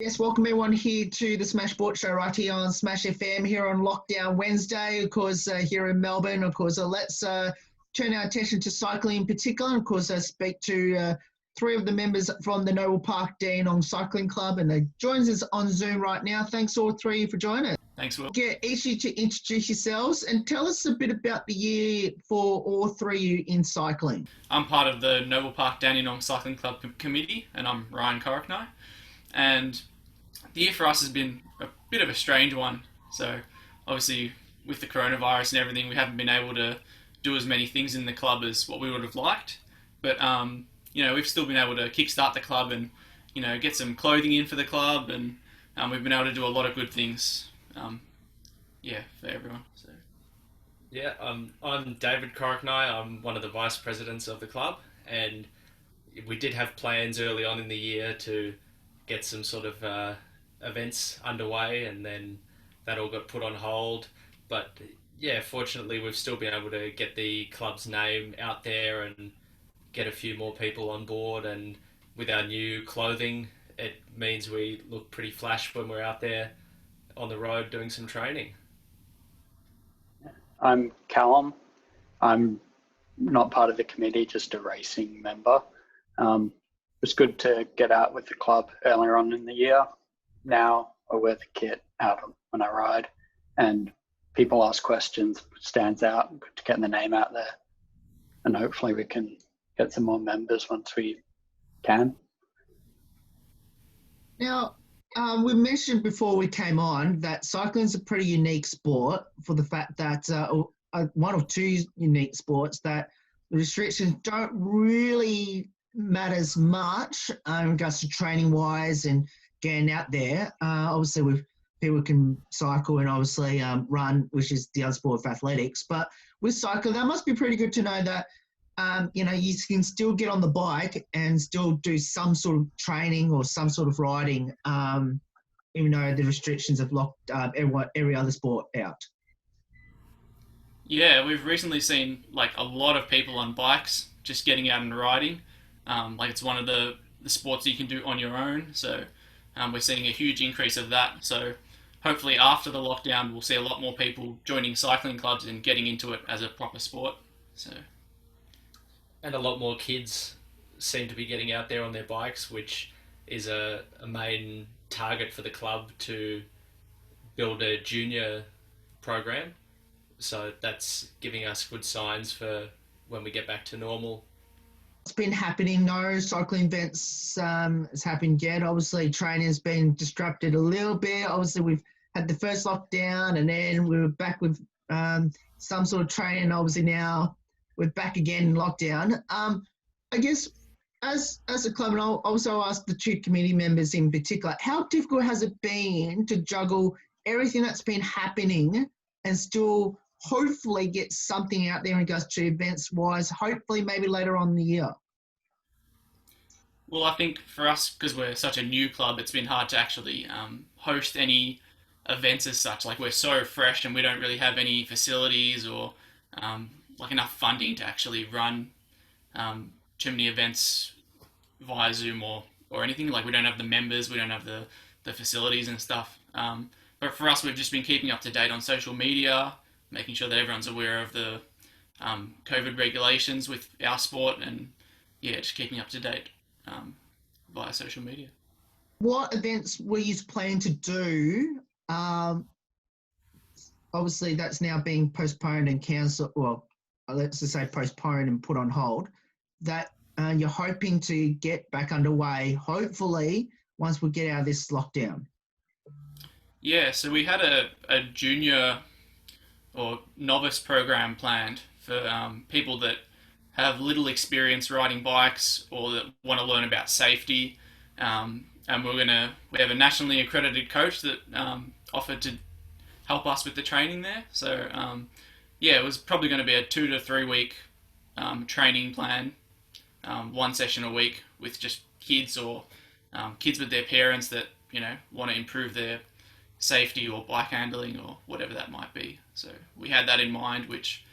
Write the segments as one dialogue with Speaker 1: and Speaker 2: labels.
Speaker 1: Yes, welcome everyone here to the Smash Sports Show right here on Smash FM here on Lockdown Wednesday, of course, here in Melbourne. Of course, let's turn our attention to cycling in particular. Of course, I speak to three of the members from the Noble Park Dandenong Cycling Club, and they joins us on Zoom right now. Thanks all three for joining us.
Speaker 2: Thanks, Will.
Speaker 1: Get each of you to introduce yourselves and tell us a bit about the year for all three of you in cycling.
Speaker 2: I'm part of the Noble Park Dandenong Cycling Club committee, and I'm Ryan Corrickney. And the year for us has been a bit of a strange one. So, obviously, with the coronavirus and everything, we haven't been able to do as many things in the club as what we would have liked. But, we've still been able to kickstart the club and, get some clothing in for the club, and we've been able to do a lot of good things, for everyone. So.
Speaker 3: Yeah, I'm David Corrickney. I'm one of the vice presidents of the club, and we did have plans early on in the year to get some sort of events underway, and then that all got put on hold. But yeah, fortunately, we've still been able to get the club's name out there and get a few more people on board. And with our new clothing, it means we look pretty flash when we're out there on the road doing some training.
Speaker 4: I'm Callum. I'm not part of the committee, just a racing member. It was good to get out with the club earlier on in the year. Now I wear the kit out when I ride, and people ask questions, stands out. Good to get the name out there, and hopefully we can get some more members once we can.
Speaker 1: Now, we mentioned before we came on that cycling is a pretty unique sport for the fact that one of two unique sports that the restrictions don't really matter as much in regards to training wise and getting out there. Obviously, with people can cycle and obviously run, which is the other sport of athletics. But with cycling, that must be pretty good to know that you can still get on the bike and still do some sort of training or some sort of riding, even though the restrictions have locked every other sport out.
Speaker 2: Yeah, we've recently seen a lot of people on bikes just getting out and riding. It's one of the sports you can do on your own. So we're seeing a huge increase of that. So hopefully after the lockdown, we'll see a lot more people joining cycling clubs and getting into it as a proper sport. So.
Speaker 3: And a lot more kids seem to be getting out there on their bikes, which is a main target for the club to build a junior program. So that's giving us good signs for when we get back to normal.
Speaker 1: It's been happening. No cycling events has happened yet. Obviously, training has been disrupted a little bit. Obviously, we've had the first lockdown, and then we were back with some sort of training. Obviously, now we're back again in lockdown. I guess as a club, and I'll also ask the two committee members in particular, how difficult has it been to juggle everything that's been happening and still hopefully get something out there in regards to events-wise, hopefully maybe later on in the year?
Speaker 2: Well, I think for us, because we're such a new club, it's been hard to actually host any events as such. We're so fresh and we don't really have any facilities or enough funding to actually run too many events via Zoom or anything. We don't have the members, we don't have the facilities and stuff. But for us, we've just been keeping up to date on social media, making sure that everyone's aware of the COVID regulations with our sport, and just keeping up to date via social media.
Speaker 1: What events were you planning to do? Obviously, that's now being postponed and cancelled. Well, let's just say postponed and put on hold. That you're hoping to get back underway, hopefully, once we get out of this lockdown.
Speaker 2: Yeah, so we had a junior or novice program planned for people that have little experience riding bikes or that want to learn about safety. And we have a nationally accredited coach that offered to help us with the training there. So it was probably going to be a 2 to 3 week training plan, one session a week with just kids or kids with their parents that want to improve their safety or bike handling or whatever that might be. So we had that in mind, which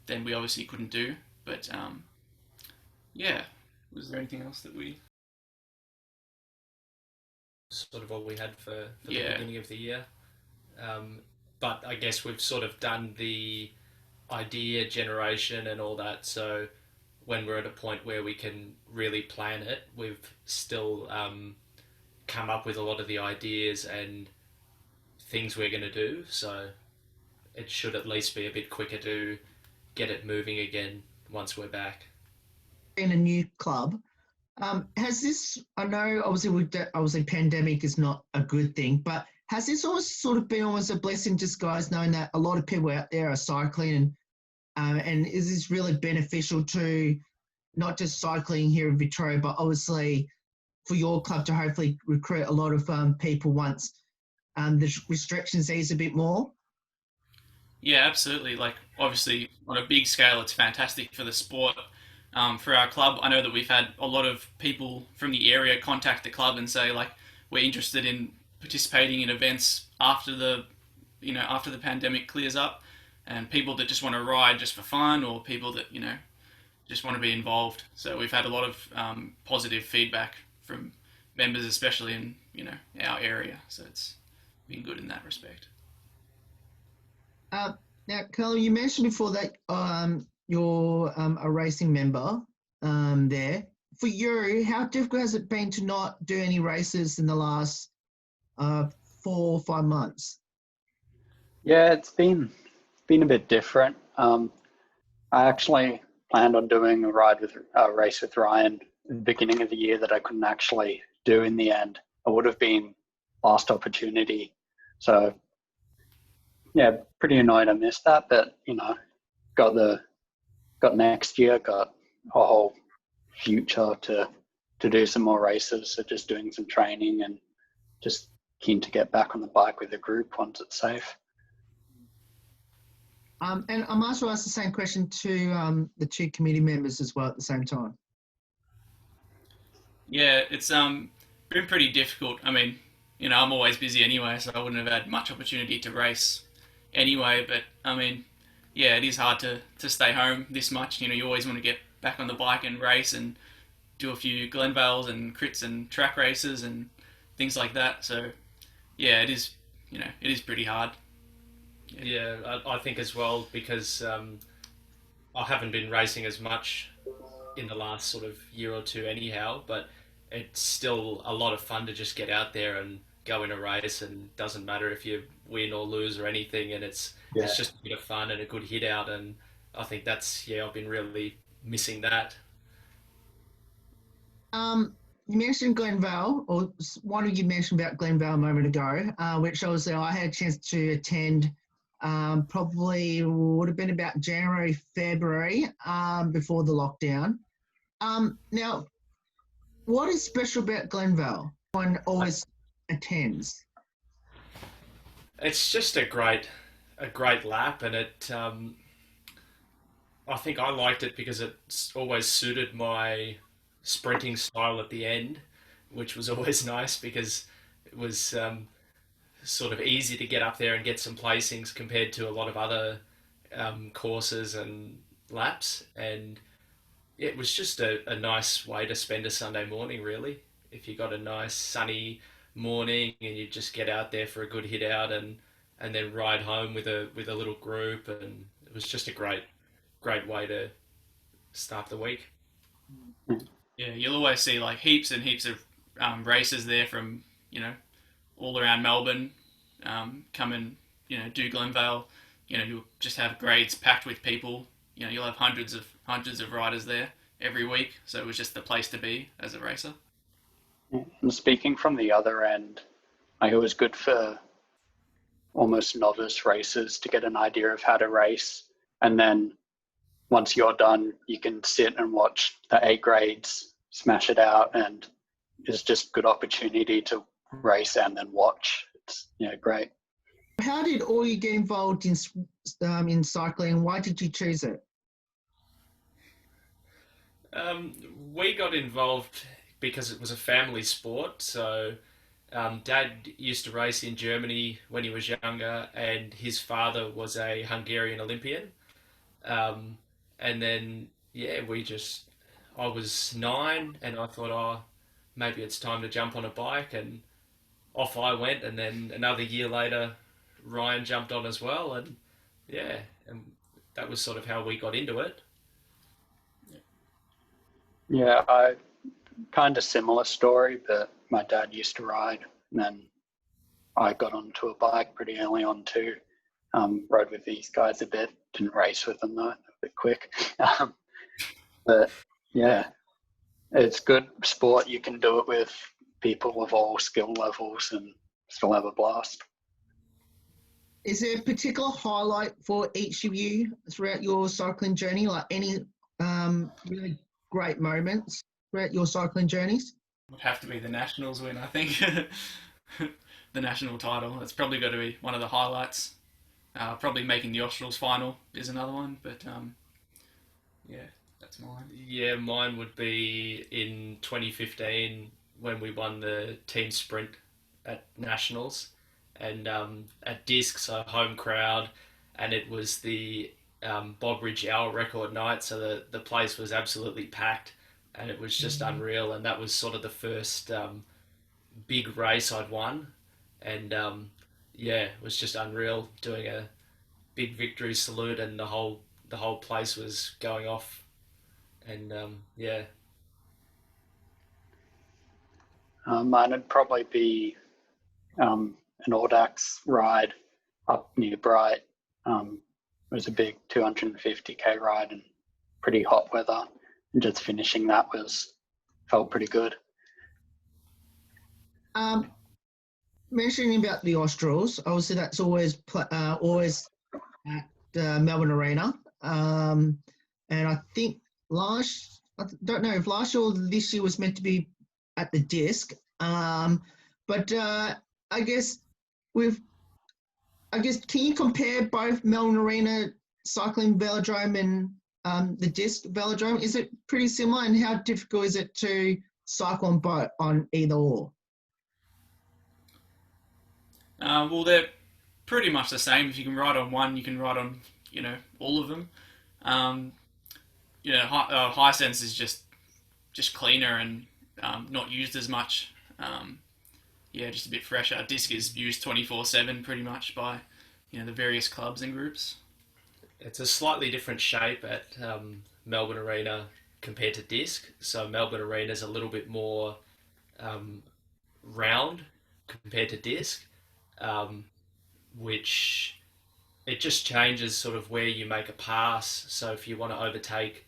Speaker 2: then we obviously couldn't do. But was there anything else that we
Speaker 3: sort of all we had for the
Speaker 2: Yeah.
Speaker 3: beginning of the year. Um, but I guess we've sort of done the idea generation and all that. So when we're at a point where we can really plan it, we've still come up with a lot of the ideas and things we're going to do. So it should at least be a bit quicker to get it moving again once we're back.
Speaker 1: In a new club, has this? I know obviously pandemic is not a good thing, but has this always sort of been almost a blessing in disguise, knowing that a lot of people out there are cycling, and is this really beneficial to not just cycling here in Victoria, but obviously for your club to hopefully recruit a lot of people once the restrictions ease a bit more?
Speaker 2: Yeah, absolutely. Like, obviously, on a big scale, it's fantastic for the sport. For our club, I know that we've had a lot of people from the area contact the club and say, like, we're interested in participating in events after after the pandemic clears up, and people that just want to ride just for fun, or people that just want to be involved. So we've had a lot of positive feedback from members, especially in our area. So it's been good in that respect.
Speaker 1: Uh, Now, Carl, you mentioned before that you're a racing member there. For you, how difficult has it been to not do any races in the last uh, 4 or 5 months?
Speaker 4: Yeah, it's been a bit different. I actually planned on doing a race with Ryan at the beginning of the year that I couldn't actually do in the end. It would have been last opportunity. So yeah, pretty annoyed I missed that, but got the got next year, got a whole future to do some more races. So just doing some training and just keen to get back on the bike with the group once it's safe.
Speaker 1: And I might as well ask the same question to the two committee members as well at the same time.
Speaker 2: Yeah, it's been pretty difficult. I mean, I'm always busy anyway, so I wouldn't have had much opportunity to race anyway. But I mean, yeah, it is hard to stay home this much. You always want to get back on the bike and race and do a few Glenvales and crits and track races and things like that. So yeah, it is pretty hard. Yeah.
Speaker 3: Yeah, I think as well because I haven't been racing as much in the last sort of year or two anyhow, but it's still a lot of fun to just get out there and go in a race and doesn't matter if you win or lose or anything and
Speaker 4: Yeah.
Speaker 3: it's just a bit of fun and a good hit out and I think I've been really missing that.
Speaker 1: You mentioned Glenvale, or one of you mentioned about Glenvale a moment ago, which obviously I had a chance to attend. Probably would have been about January, February, before the lockdown. Now, what is special about Glenvale? One always attends.
Speaker 3: It's just a great lap and I think I liked it because it's always suited my sprinting style at the end, which was always nice because it was sort of easy to get up there and get some placings compared to a lot of other courses and laps. And it was just a nice way to spend a Sunday morning, really. If you got a nice sunny morning and you just get out there for a good hit out and then ride home with a little group, and it was just a great way to start the week.
Speaker 2: Yeah, you'll always see like heaps and heaps of races there from all around Melbourne, come and do Glenvale. You'll just have grades packed with people. You'll have hundreds of riders there every week. So it was just the place to be as a racer.
Speaker 4: And speaking from the other end, like it was good for almost novice racers to get an idea of how to race. And then once you're done, you can sit and watch the A grades smash it out, and it's just good opportunity to race and then watch. It's great.
Speaker 1: How did all you get involved in cycling? Why did you choose it?
Speaker 3: Um, we got involved because it was a family sport. So, Dad used to race in Germany when he was younger, and his father was a Hungarian Olympian. Um, and then, yeah, I was 9, and I thought, oh, maybe it's time to jump on a bike, and off I went, and then another year later, Ryan jumped on as well, and yeah, and that was sort of how we got into it.
Speaker 4: Yeah, I kind of similar story, but my dad used to ride, and then I got onto a bike pretty early on too. Rode with these guys a bit, didn't race with them though, a bit quick. Um, but yeah, it's good sport. You can do it with people of all skill levels and still have a blast.
Speaker 1: Is there a particular highlight for each of you throughout your cycling journey? Like any really great moments throughout your cycling journeys?
Speaker 2: Would have to be the Nationals win, I think. The national title. That's probably got to be one of the highlights. Probably making the Australs final is another one, but yeah, that's mine.
Speaker 3: Yeah, mine would be in 2015 when we won the team sprint at Nationals, and at Disc, so home crowd, and it was the Bob Ridge Hour record night, so the place was absolutely packed, and it was just unreal. And that was sort of the first big race I'd won, and yeah, it was just unreal doing a big victory salute, and the whole place was going off, and yeah.
Speaker 4: Mine would probably be an Audax ride up near Bright. It was a big 250k ride and pretty hot weather, and just finishing that felt pretty good.
Speaker 1: Mentioning about the Australs, obviously that's always at Melbourne Arena, and I think I don't know if last year or this year was meant to be at the Disc, but I guess with can you compare both Melbourne Arena cycling velodrome and the Disc velodrome? Is it pretty similar, and how difficult is it to cycle on either or?
Speaker 2: Well, they're pretty much the same. If you can ride on one, you can ride on all of them. Um, high sense is just cleaner and not used as much. Yeah, just a bit fresher. Disc is used 24/7 pretty much by the various clubs and groups.
Speaker 3: It's a slightly different shape at Melbourne Arena compared to Disc. So Melbourne Arena is a little bit more um, round compared to Disc, um, which it just changes sort of where you make a pass. So if you want to overtake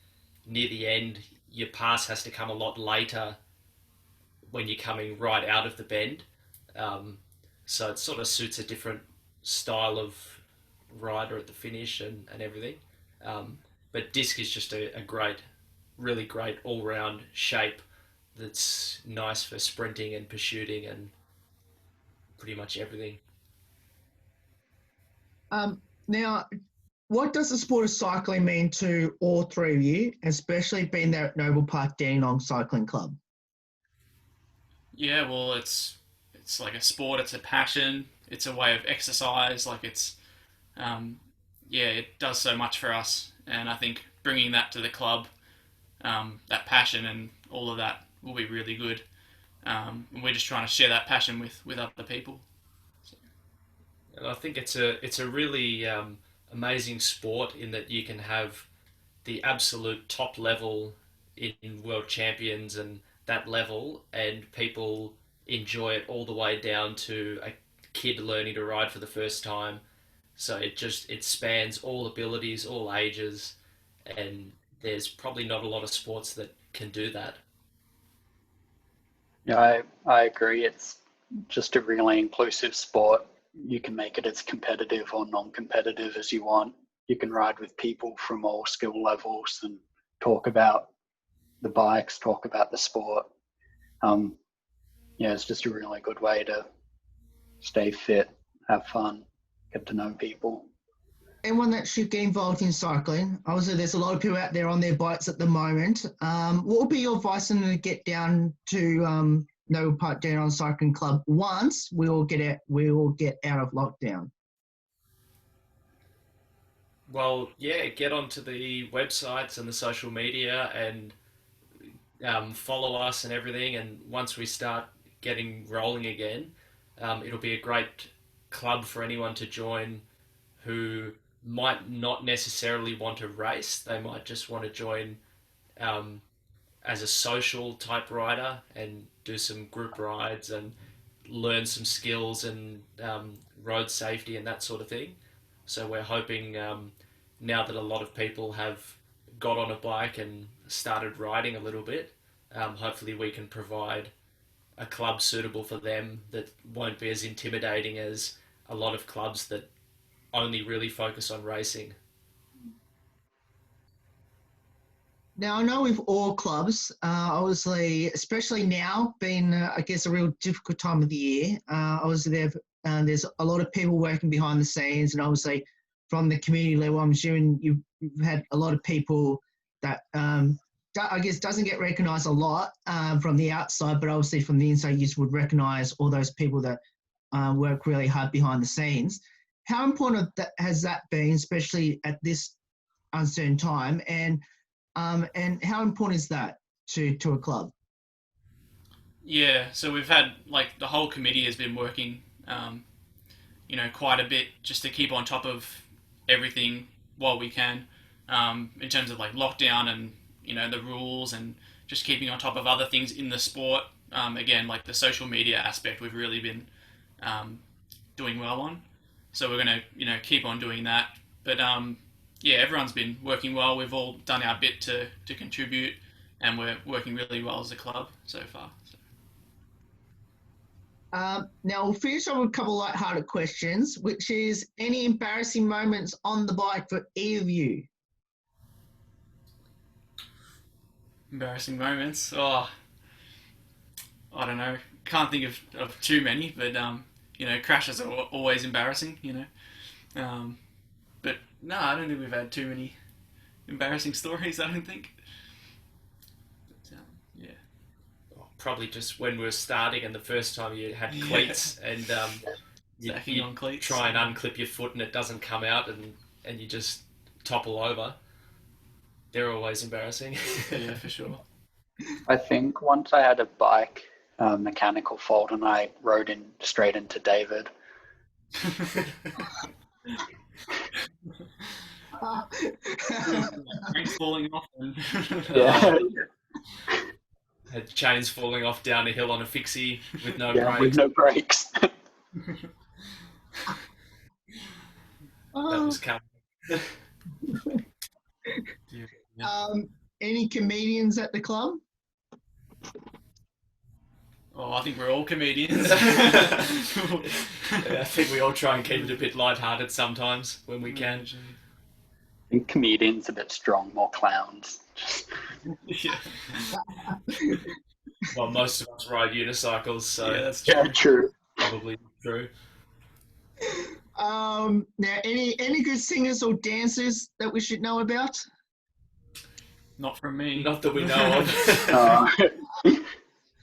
Speaker 3: near the end, your pass has to come a lot later when you're coming right out of the bend. Um, so it sort of suits a different style of rider at the finish and everything. But Disc is just a great, really great all round shape that's nice for sprinting and pursuing and pretty much everything.
Speaker 1: Now, what does the sport of cycling mean to all three of you, especially being there at Noble Park Dandenong Cycling Club?
Speaker 2: Yeah, well, it's like a sport. It's a passion. It's a way of exercise. Like yeah, it does so much for us, and I think bringing that to the club, that passion and all of that will be really good. And we're just trying to share that passion with other people. So.
Speaker 3: And I think it's a really amazing sport in that you can have the absolute top level in world champions and that level, and people enjoy it all the way down to a kid learning to ride for the first time. So it spans all abilities, all ages, and there's probably not a lot of sports that can do that.
Speaker 4: Yeah, I agree. It's just a really inclusive sport. You can make it as competitive or non-competitive as you want. You can ride with people from all skill levels and talk about the bikes, talk about the sport. Yeah, it's just a really good way to stay fit, have fun, get to know people.
Speaker 1: Anyone that should get involved in cycling, obviously there's a lot of people out there on their bikes at the moment. What would be your advice on to get down to Noble Park Dandenong Cycling Club once we all get out of lockdown?
Speaker 3: Well, yeah, get onto the websites and the social media and follow us and everything. And once we start getting rolling again, It'll be a great club for anyone to join who might not necessarily want to race. They might just want to join as a social type rider and do some group rides and learn some skills and road safety and that sort of thing. So we're hoping now that a lot of people have got on a bike and started riding a little bit, hopefully we can provide a club suitable for them that won't be as intimidating as a lot of clubs that only really focus on racing.
Speaker 1: Now, I know with all clubs, obviously, especially now, being, I guess, a real difficult time of the year, obviously there's a lot of people working behind the scenes, and obviously from the community level, I'm assuming you've had a lot of people that, I guess, doesn't get recognised a lot from the outside, but obviously from the inside, you would recognise all those people that work really hard behind the scenes. How important has that been, especially at this uncertain time, and how important is that to a club?
Speaker 2: Yeah, so we've had, like, the whole committee has been working, quite a bit just to keep on top of everything while we can, in terms of, like, lockdown and, the rules, and just keeping on top of other things in the sport. Again, like the social media aspect, we've really been doing well on. So we're going to, keep on doing that. But yeah, everyone's been working well. We've all done our bit to contribute, and we're working really well as a club so far. So.
Speaker 1: Now, we'll finish off with a couple of light-hearted questions, which is any embarrassing moments on the bike for either of you?
Speaker 2: Embarrassing moments? Oh, I don't know. Can't think of too many, but, crashes are always embarrassing, But no, I don't think we've had too many embarrassing stories, I don't think. But, yeah.
Speaker 3: Probably just when we were starting and the first time you had cleats and you
Speaker 2: on cleats.
Speaker 3: Try and unclip your foot and it doesn't come out and you just topple over. They're always embarrassing.
Speaker 2: Yeah, for sure.
Speaker 4: I think once I had a bike mechanical fault and I rode in straight into David.
Speaker 2: Chains falling off.
Speaker 4: Yeah.
Speaker 3: Had chains falling off down a hill on a fixie with no brakes.
Speaker 4: With no brakes.
Speaker 3: That was coming.
Speaker 1: Any comedians at the club?
Speaker 2: Oh, I think we're all comedians.
Speaker 3: Yeah, I think we all try and keep it a bit lighthearted sometimes when we can.
Speaker 4: I think comedians a bit strong, more clowns.
Speaker 2: Yeah.
Speaker 3: Well, most of us ride unicycles, so
Speaker 2: Yeah, that's true.
Speaker 4: True.
Speaker 3: probably true.
Speaker 1: Now, any good singers or dancers that we should know about?
Speaker 2: Not from me.
Speaker 3: Not that we know of.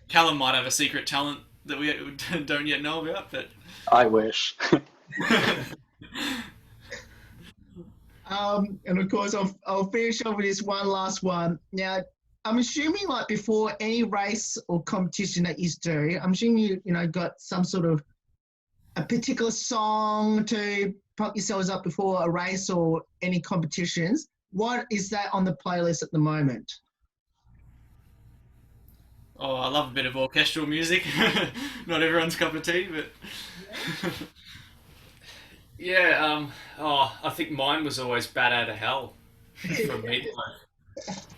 Speaker 2: Callum might have a secret talent that we don't yet know about, but
Speaker 4: I wish.
Speaker 1: And of course, I'll finish off with this one last one. Now, I'm assuming, like, before any race or competition that you do, I'm assuming you got some sort of a particular song to pump yourselves up before a race or any competitions. What is that on the playlist at the moment?
Speaker 2: oh, I love a bit of orchestral music. Not everyone's cup of tea, but
Speaker 3: Yeah, I think mine was always Bat Out of Hell from me.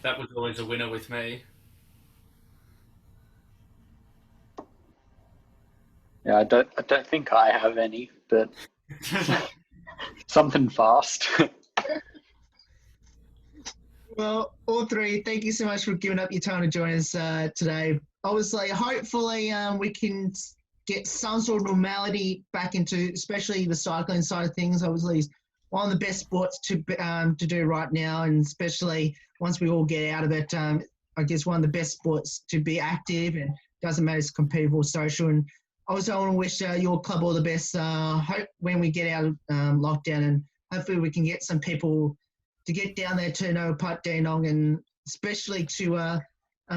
Speaker 3: That was always a winner with me.
Speaker 4: Yeah, I don't think I have any, but something fast.
Speaker 1: Well, all three, thank you so much for giving up your time to join us today. Obviously, hopefully we can get some sort of normality back into, especially the cycling side of things. Obviously, it's one of the best sports to do right now, and especially once we all get out of it, I guess one of the best sports to be active, and doesn't matter if it's competitive or social. And also, I want to wish your club all the best. Hope when we get out of lockdown, and hopefully we can get some people to get down there to Dandenong, and especially to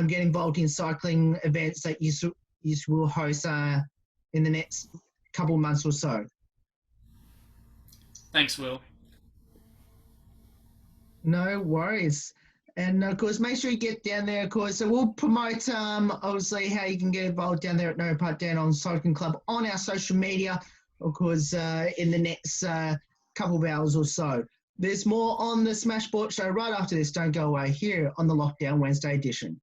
Speaker 1: get involved in cycling events that you will host in the next couple months or so.
Speaker 2: Thanks, Will.
Speaker 1: No worries. And of course, make sure you get down there, of course. So we'll promote, obviously, how you can get involved down there at No Park Dandenong Cycling Club on our social media, of course, in the next couple of hours or so. There's more on the Smash Sport Show right after this. Don't go away here on the Lockdown Wednesday edition.